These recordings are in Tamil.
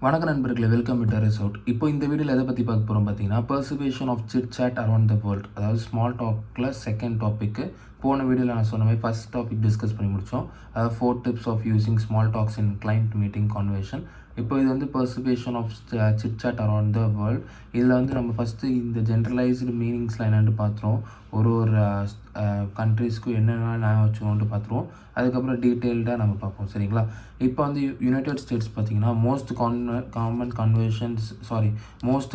வணக்க நண்பர்களே, வெல்கம் டு terraceout. இப்போ இந்த வீடியோவில் எதை பற்றி பார்க்க போகிறோம் பார்த்தீங்கன்னா, persuasion of chit chat around the world. அதாவது ஸ்மால் டாக்கில் செகண்ட் டாப்பிக்கு. போன வீடியோவில் நான் சொன்ன மாதிரி ஃபஸ்ட் டாபிக் டிஸ்கஸ் பண்ணி முடித்தோம். அதாவது 4 tips of using small talks in client meeting conversation. இப்போ இது வந்து persuasion of chit chat around the world. இதில் வந்து நம்ம ஃபஸ்ட்டு இந்த ஜென்ரலைஸ்டு மீனிங்ஸ்லாம் என்னென்னு பார்த்துருவோம். ஒரு கண்ட்ரீஸ்க்கும் என்னென்ன நான் வச்சுக்கணுன்ட்டு பார்த்துருவோம். அதுக்கப்புறம் டீட்டெயில்டாக நம்ம பார்ப்போம், சரிங்களா? இப்போ வந்து யுனைடெட் ஸ்டேட்ஸ் பார்த்தீங்கன்னா most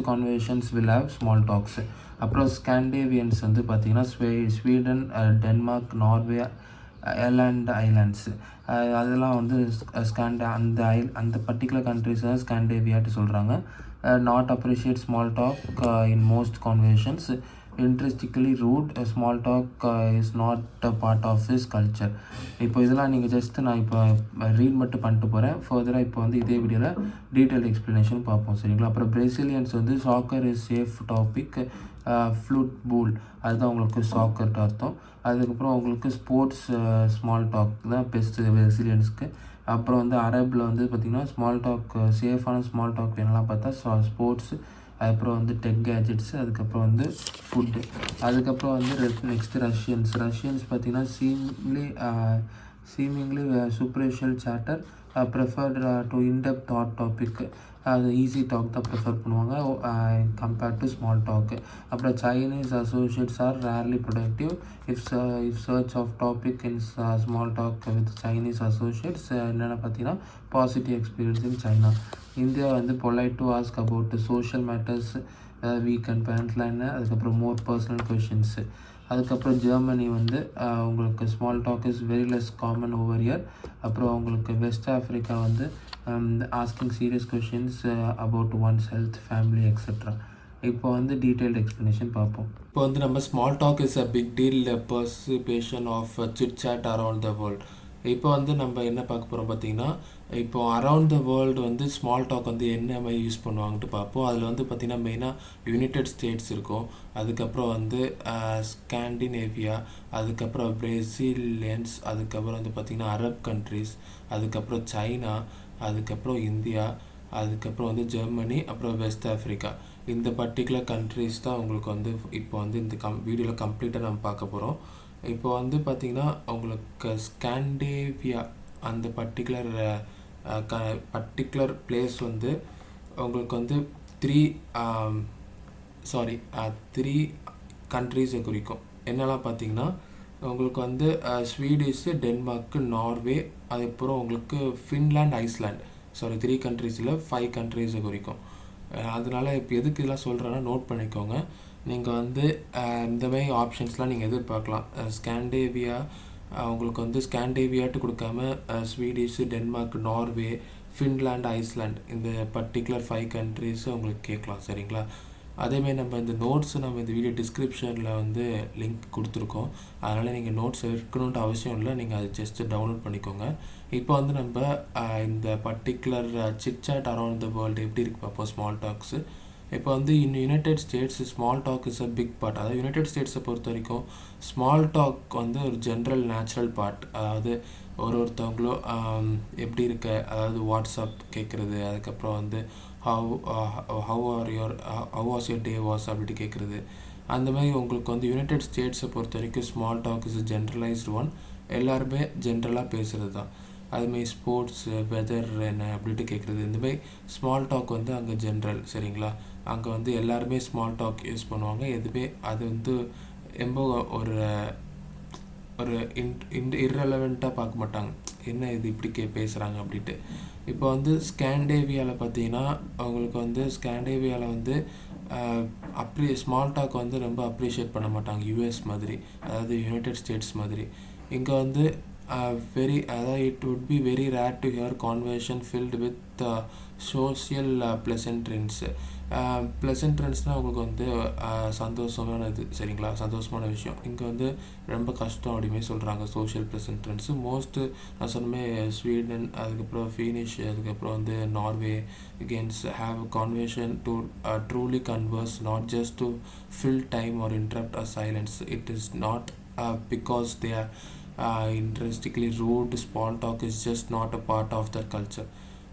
conversations will have small talks. அப்புறம் ஸ்காண்டினேவியன்ஸ் வந்து பார்த்திங்கன்னா ஸ்வீடன், டென்மார்க், நார்வே, ஐலாண்ட்ஸு அதெல்லாம் வந்து அந்த பர்டிகுலர் கண்ட்ரிஸ் தான் ஸ்காண்டினேவியாட்டு சொல்கிறாங்க. Not appreciate small talk in most conversations. Interestingly root small talk is not a part of this culture. இப்போ இதெல்லாம் நீங்கள் ஜஸ்ட்டு நான் இப்போ ரீட் மட்டும் பண்ணிட்டு போகிறேன். ஃபர்தராக இப்போ வந்து இதே வீடியோவில் டீட்டெயில் எக்ஸ்ப்ளனேஷன் பார்ப்போம், சரிங்களா? அப்புறம் பிரேசிலியன்ஸ் வந்து soccer is safe topic, flute pool அதுதான் உங்களுக்கு சாக்கர்ட்டு அர்த்தம். அதுக்கப்புறம் உங்களுக்கு ஸ்போர்ட்ஸ் ஸ்மால் டாக் தான் பெஸ்ட்டு பிரேசிலியன்ஸ்க்கு. அப்புறம் வந்து அரபில் வந்து பார்த்திங்கன்னா ஸ்மால் டாக் சேஃபான ஸ்மால் டாக் என்னெல்லாம் பார்த்தா ஸ்போர்ட்ஸு, அதுக்கப்புறம் வந்து டெக் கேஜெட்ஸு, அதுக்கப்புறம் வந்து ஃபுட்டு. அதுக்கப்புறம் வந்து நெக்ஸ்ட்டு ரஷ்யன்ஸ் பார்த்திங்கன்னா seemingly superficial chatter preferred to in depth thought topic. அது ஈஸி டாக் தான் ப்ரிஃபர் பண்ணுவாங்க கம்பேர்ட் டு ஸ்மால் டாக்கு. அப்புறம் Chinese associates are rarely productive if search of topic in small talk with Chinese associates. என்னென்ன பார்த்தீங்கன்னா positive experience in China. India வந்து polite to ask about social matters, week and பேரண்ட்லாம், அதுக்கப்புறம் மோர் பர்சனல் கொஷின்ஸு. அதுக்கப்புறம் ஜெர்மனி வந்து உங்களுக்கு small talk is very less common over year. அப்புறம் உங்களுக்கு வெஸ்ட் ஆஃப்ரிக்கா வந்து asking serious questions about one's health, family etcetera. இப்போ வந்து டீட்டெயில்டு எக்ஸ்ப்ளனேஷன் பார்ப்போம். இப்போ வந்து நம்ம small talk is a big deal participation of chit chat around the world. இப்போ வந்து நம்ம என்ன பார்க்க போகிறோம் பார்த்தீங்கன்னா, இப்போ அரவுண்ட் த வேர்ல்டு வந்து ஸ்மால் டாக் வந்து என்ன மாதிரி யூஸ் பண்ணுவாங்கன்ட்டு பார்ப்போம். அதில் வந்து பார்த்திங்கன்னா மெயினாக யுனைடெட் ஸ்டேட்ஸ் இருக்கும், அதுக்கப்புறம் வந்து ஸ்காண்டினேவியா, அதுக்கப்புறம் பிரேசிலியன்ஸ், அதுக்கப்புறம் வந்து பார்த்திங்கன்னா அரப் கண்ட்ரிஸ், அதுக்கப்புறம் சைனா, அதுக்கப்புறம் இந்தியா, அதுக்கப்புறம் வந்து ஜெர்மனி, அப்புறம் வெஸ்ட் ஆஃப்ரிக்கா. இந்த பர்டிகுலர் கண்ட்ரிஸ் தான் உங்களுக்கு வந்து இப்போ வந்து இந்த வீடியோவில் கம்ப்ளீட்டாக நம்ம பார்க்க போகிறோம். இப்போ வந்து பார்த்திங்கன்னா உங்களுக்கு ஸ்காண்டினேவியா அந்த பர்டிகுலர் பிளேஸ் வந்து உங்களுக்கு வந்து த்ரீ கண்ட்ரீஸை குறிக்கும். என்னெல்லாம் பார்த்தீங்கன்னா உங்களுக்கு வந்து ஸ்வீடிஷு, டென்மார்க்கு, நார்வே, அதுக்கப்புறம் உங்களுக்கு ஃபின்லாண்ட், ஐஸ்லாண்ட். 3 கண்ட்ரீஸில் 5 கண்ட்ரீஸை குறிக்கும். அதனால் இப்போ எதுக்கு இதெல்லாம் சொல்கிறேன்னா நோட் பண்ணிக்கோங்க. நீங்கள் வந்து இந்த மாதிரி ஆப்ஷன்ஸ்லாம் நீங்கள் எதிர்பார்க்கலாம். ஸ்காண்டினேவியா உங்களுக்கு வந்து ஸ்காண்டினேவியாட்டு கொடுக்காம ஸ்வீடிஷு, டென்மார்க், நார்வே, ஃபின்லாண்ட், ஐஸ்லாண்ட் இந்த பர்டிகுலர் 5 கண்ட்ரீஸை உங்களுக்கு கேட்கலாம், சரிங்களா? அதேமாதிரி நம்ம இந்த நோட்ஸு நம்ம இந்த வீடியோ டிஸ்கிரிப்ஷனில் வந்து லிங்க் கொடுத்துருக்கோம். அதனால் நீங்கள் நோட்ஸ் எடுக்கணுன்ட்டு அவசியம் இல்லை, நீங்கள் அதை ஜஸ்ட்டு டவுன்லோட் பண்ணிக்கோங்க. இப்போ வந்து நம்ம இந்த particular chit chat around the world எப்படி இருக்குது பார்ப்போம் ஸ்மால் டாக்ஸு. இப்போ வந்து United States small talk is a big part. அதாவது யுனைடெட் ஸ்டேட்ஸை பொறுத்த வரைக்கும் ஸ்மால் டாக் வந்து ஒரு ஜென்ரல் நேச்சுரல் பார்ட். அதாவது ஒருத்தவங்களும் எப்படி இருக்க, அதாவது வாட்ஸ்அப் கேட்குறது, அதுக்கப்புறம் வந்து how was your day was அப்படின்ட்டு கேட்குறது. அந்த மாதிரி உங்களுக்கு வந்து யுனைடெட் ஸ்டேட்ஸை பொறுத்த வரைக்கும் small talk is generalised one. எல்லாருமே ஜென்ரலாக பேசுகிறது தான். அதுமாரி ஸ்போர்ட்ஸ், வெதர் என்ன அப்படின்ட்டு கேட்குறது. இந்தமாதிரி ஸ்மால் டாக் வந்து அங்கே ஜென்ரல், சரிங்களா? அங்கே வந்து எல்லாருமே ஸ்மால் டாக் யூஸ் பண்ணுவாங்க. எதுவுமே அது வந்து ரொம்ப ஒரு இர்ரெலவெண்ட்டாக பார்க்க மாட்டாங்க, என்ன இது இப்படி பேசுகிறாங்க அப்படின்ட்டு. இப்போ வந்து ஸ்காண்டினேவியாவில் பார்த்தீங்கன்னா அவங்களுக்கு வந்து ஸ்காண்டினேவியாவில் வந்து ஸ்மால் டாக் வந்து ரொம்ப அப்ரிஷியேட் பண்ண மாட்டாங்க, யூஎஸ் மாதிரி, அதாவது யுனைடெட் ஸ்டேட்ஸ் மாதிரி. இங்கே வந்து அதாவது it would be very rare to hear conversation filled with social pleasantries. ப்ளசன்ட்ரின்ஸ்னால் உங்களுக்கு வந்து சந்தோஷமானது, சரிங்களா? சந்தோஷமான விஷயம். இங்கே வந்து ரொம்ப கஷ்டம் அப்படிமே சொல்கிறாங்க சோஷியல் ப்ளசன்ட்ரின்ஸு. மோஸ்ட்டு நான் சொன்னமே ஸ்வீடன், அதுக்கப்புறம் ஃபினிஷ், அதுக்கப்புறம் வந்து Norway against have a conversation to truly converse, not just to fill time or interrupt a silence. It is not because they are intrinsically rude. Small talk is just not a part of their culture.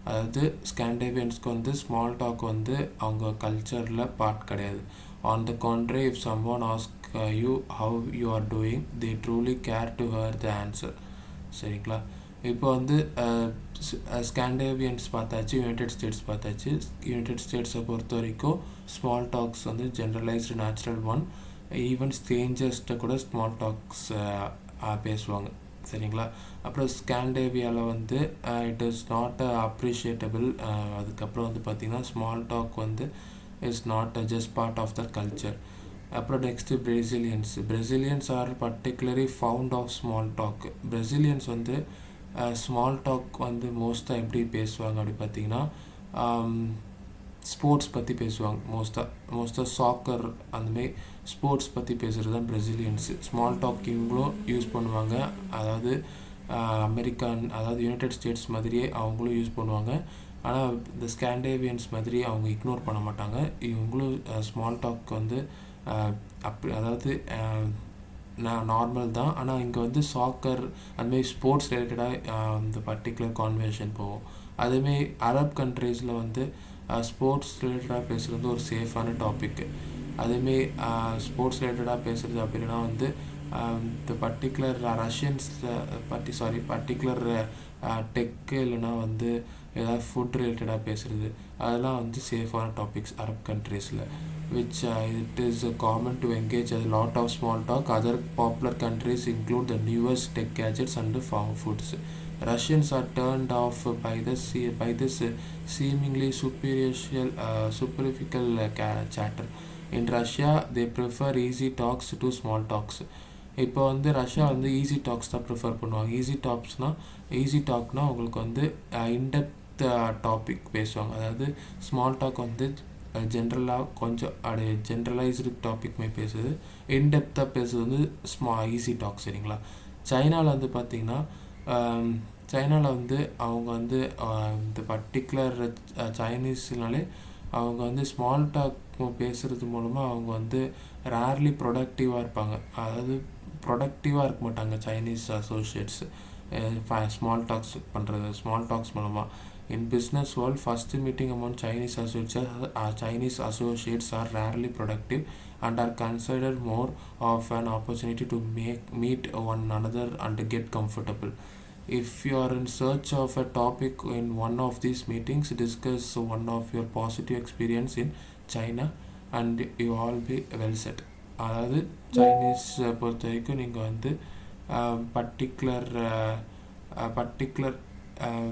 அதாவது ஸ்காண்டினேவியன்ஸ்க்கு வந்து ஸ்மால் டாக் வந்து அவங்க கல்ச்சரில் பார்ட் கிடையாது. On the contrary, if someone asks you how you are doing, they truly care to hear the answer. சரிங்களா? இப்போ வந்து ஸ்காண்டினேவியன்ஸ் பார்த்தாச்சு, யுனைடெட் ஸ்டேட்ஸ் பார்த்தாச்சு. யுனைடெட் ஸ்டேட்ஸை பொறுத்த வரைக்கும் ஸ்மால் டாக்ஸ் வந்து ஜென்ரலைஸ்டு நேச்சுரல் ஒன். ஈவன் ஸ்ட்ரேஞ்சர்ஸ்கிட்ட கூட ஸ்மால் டாக்ஸ் பேசுவாங்க. சரிங்களா? அப்புறம் ஸ்காண்டினேவியாவில் வந்து இட் இஸ் நாட் அப்ரிஷியேட்டபிள். அதுக்கப்புறம் வந்து பார்த்திங்கன்னா ஸ்மால் டாக் வந்து is not just part of the culture. அப்புறம் next Brazilians are particularly fond of small talk. Brazilians வந்து ஸ்மால் டாக் வந்து மோஸ்ட்டாக எப்படி பேசுவாங்க அப்படி பார்த்தீங்கன்னா ஸ்போர்ட்ஸ் பற்றி பேசுவாங்க. மோஸ்ட்டாக சாக்கர் அந்தமாரி ஸ்போர்ட்ஸ் பற்றி பேசுகிறது தான் பிரேசிலியன்ஸு. ஸ்மால் டாக் இவங்களும் யூஸ் பண்ணுவாங்க. அதாவது அதாவது யுனைடெட் ஸ்டேட்ஸ் மாதிரியே அவங்களும் யூஸ் பண்ணுவாங்க. ஆனால் இந்த ஸ்காண்டினேவியன்ஸ் மாதிரி அவங்க இக்னோர் பண்ண மாட்டாங்க. இவங்களும் ஸ்மால் டாக் வந்து அதாவது நார்மல் தான். ஆனால் இங்கே வந்து சாக்கர் அதுமாரி ஸ்போர்ட்ஸ் ரிலேட்டடாக இந்த பர்டிகுலர் கான்வர்சேஷன் போகும். அதேமாரி அரப் கண்ட்ரீஸில் வந்து ஸ்போர்ட்ஸ் ரிலேட்டடாக பேசுகிறது ஒரு சேஃபான டாப்பிக்கு. அதேமாரி ஸ்போர்ட்ஸ் ரிலேட்டடாக பேசுகிறது அப்படின்னா வந்து இந்த பர்டிகுலர் பர்டிகுலர் டெக்கு இல்லைனா வந்து ஏதாவது ஃபுட் ரிலேட்டடாக பேசுகிறது அதெல்லாம் வந்து சேஃபான டாபிக்ஸ் அரப் கண்ட்ரீஸில். which it is common to engage a lot of small talk. Other popular countries include the newest tech gadgets and farm foods. Russians are turned off by this seemingly superficial chatter. In Russia, they prefer easy talks to small talks. இப்போ வந்து ரஷ்யா வந்து ஈஸி டாக்ஸ் தான் ப்ரிஃபர் பண்ணுவாங்க. ஈஸி டாக்னா உங்களுக்கு வந்து இன்டெப்த் டாபிக் பேசுவாங்க. அதாவது ஸ்மால் டாக் வந்து ஜென்ரலாக கொஞ்சம் அப்படியே ஜென்ரலைஸ்டு டாபிக் மாதிரி பேசுது. இன்டெப்த்தாக பேசுறது வந்து ஈஸி டாக். சரிங்களா? சைனாவில் வந்து பார்த்திங்கன்னா சைனாவில் வந்து அவங்க வந்து இந்த பர்டிகுலர் சைனீஸ்னாலே அவங்க வந்து ஸ்மால் டாக் பேசுகிறது மூலமாக அவங்க வந்து ரேர்லி ப்ரொடக்டிவாக இருப்பாங்க. அதாவது ப்ரொடக்டிவாக இருக்க மாட்டாங்க சைனீஸ் அசோசியேட்ஸ் ஸ்மால் டாக்ஸ் மூலமாக. In business world, first meeting among Chinese associates are rarely productive and are considered more of an opportunity to meet one another and get comfortable. If you are in search of a topic in one of these meetings, discuss one of your positive experience in China and you all be well set. அதாவது சைனீஸ் பொறுத்த வரைக்கும் நீங்கள் வந்து பர்டிகுலர்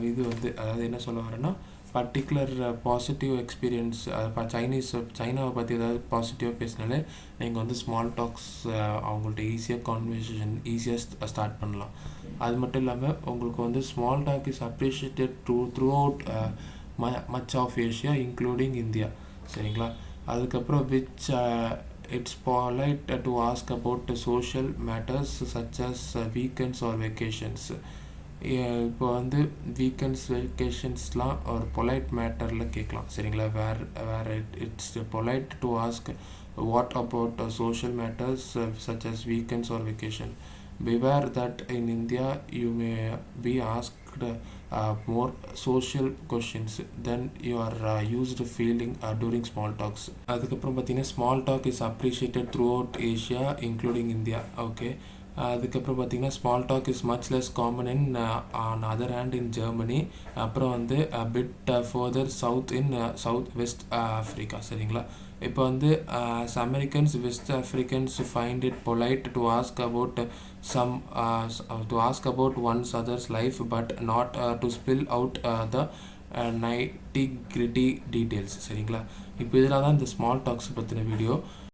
இது வந்து அதாவது என்ன சொல்ல வரேன்னா பர்டிகுலர் பாசிட்டிவ் எக்ஸ்பீரியன்ஸ் சைனாவை பற்றி ஏதாவது பாசிட்டிவாக பேசினாலே நீங்கள் வந்து ஸ்மால் டாக்ஸ் அவங்கள்ட்ட ஈஸியாக ஸ்டார்ட் பண்ணலாம். அது மட்டும் இல்லாமல் உங்களுக்கு வந்து small talk is appreciated throughout much of Asia including India. சரிங்களா? அதுக்கப்புறம் it's polite to ask about social matters such as weekends or vacations. இப்போ வந்து வீக்கெண்ட்ஸ் வெக்கேஷன்ஸ்லாம் ஒரு பொலைட் மேட்டரில் கேட்கலாம். சரிங்களா? Where it's polite to ask what about social matters such as weekends or vacation. Beware that in India you may be asked more social questions than you are used to feeling during small talks. அதுக்கப்புறம் பார்த்தீங்கன்னா small talk is appreciated throughout Asia including India. Okay. அதுக்கப்புறம் பார்த்தீங்கன்னா small talk is much less common on other hand in Germany. அப்புறம் வந்து bit further south west Africa. சரிங்களா? இப்போ வந்து Americans West Africans find it polite to ask about one's others life but not to spill out the nitty gritty details. சரிங்களா? இப்போ இதில் தான் இந்த ஸ்மால் டாக்ஸ் பற்றின வீடியோ.